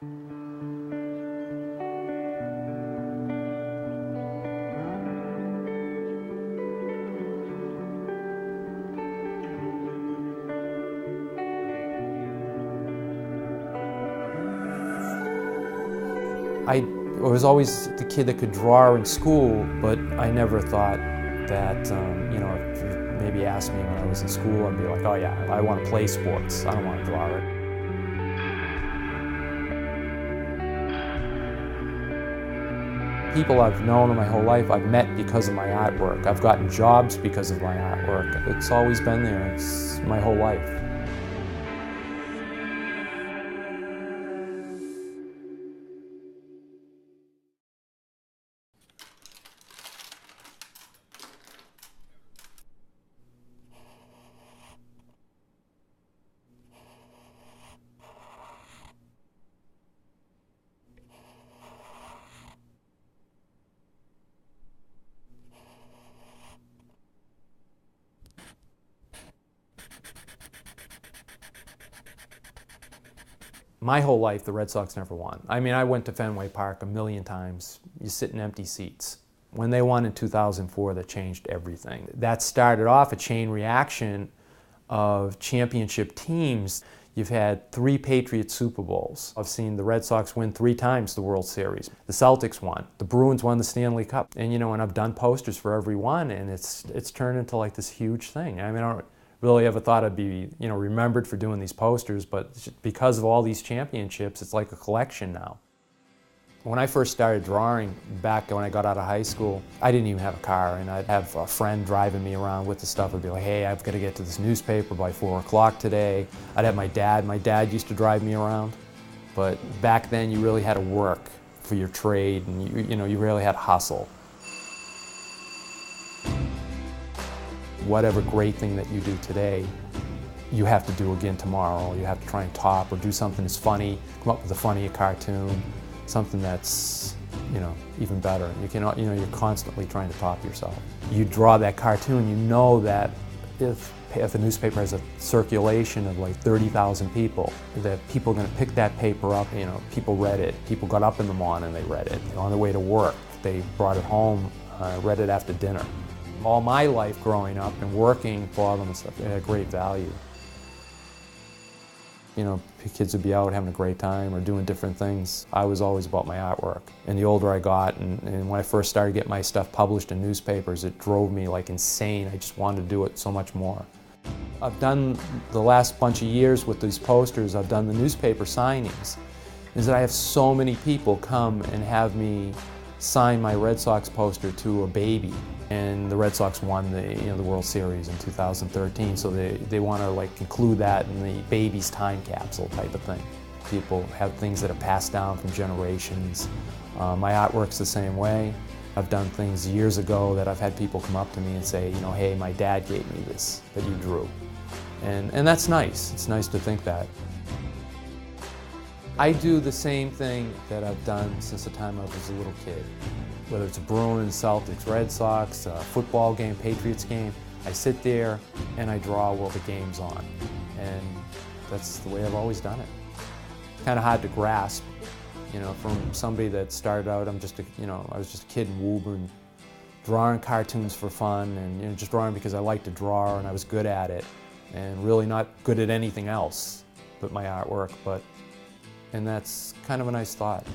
I was always the kid that could draw in school, but I never thought that, you know, if you maybe asked me when I was in school, I'd be like, oh yeah, I want to play sports. I don't want to draw it. People I've known my whole life, I've met because of my artwork. I've gotten jobs because of my artwork. It's always been there. It's my whole life. My whole life, the Red Sox never won. I mean, I went to Fenway Park a million times. You sit in empty seats. When they won in 2004, that changed everything. That started off a chain reaction of championship teams. You've had 3 Patriots Super Bowls. I've seen the Red Sox win 3 times the World Series. The Celtics won. The Bruins won the Stanley Cup. And you know, and I've done posters for every one, and it's turned into like this huge thing. I mean, I don't really ever thought I'd be, you know, remembered for doing these posters, but because of all these championships, it's like a collection now. When I first started drawing, back when I got out of high school, I didn't even have a car, and I'd have a friend driving me around with the stuff. I'd be like, hey, I've got to get to this newspaper by 4 o'clock today. I'd have my dad used to drive me around, but back then you really had to work for your trade, and you know, you really had to hustle. Whatever great thing that you do today, you have to do again tomorrow. You have to try and top or do something that's funny, come up with a funny cartoon, something that's, you know, even better. You can, you know, you're constantly trying to top yourself. You draw that cartoon, you know that if a newspaper has a circulation of like 30,000 people, that people are going to pick that paper up. You know, people read it. People got up in the morning and they read it. On their way to work, they brought it home, read it after dinner. All my life growing up and working for them and stuff, it had great value. You know, kids would be out having a great time or doing different things. I was always about my artwork. And the older I got, and when I first started getting my stuff published in newspapers, it drove me like insane. I just wanted to do it so much more. I've done the last bunch of years with these posters, I've done the newspaper signings, is that I have so many people come and have me sign my Red Sox poster to a baby. And the Red Sox won the World Series in 2013, so they want to like include that in the baby's time capsule type of thing. People have things that are passed down from generations. My artwork's the same way. I've done things years ago that I've had people come up to me and say, you know, hey, my dad gave me this that you drew. And that's nice. It's nice to think that. I do the same thing that I've done since the time I was a little kid. Whether it's a Bruins, Celtics, Red Sox, a football game, Patriots game, I sit there and I draw while the game's on. And that's the way I've always done it. Kind of hard to grasp, you know, from somebody that started out, I was just a kid in Woburn, drawing cartoons for fun and, you know, just drawing because I liked to draw and I was good at it, and really not good at anything else but my artwork. And that's kind of a nice thought.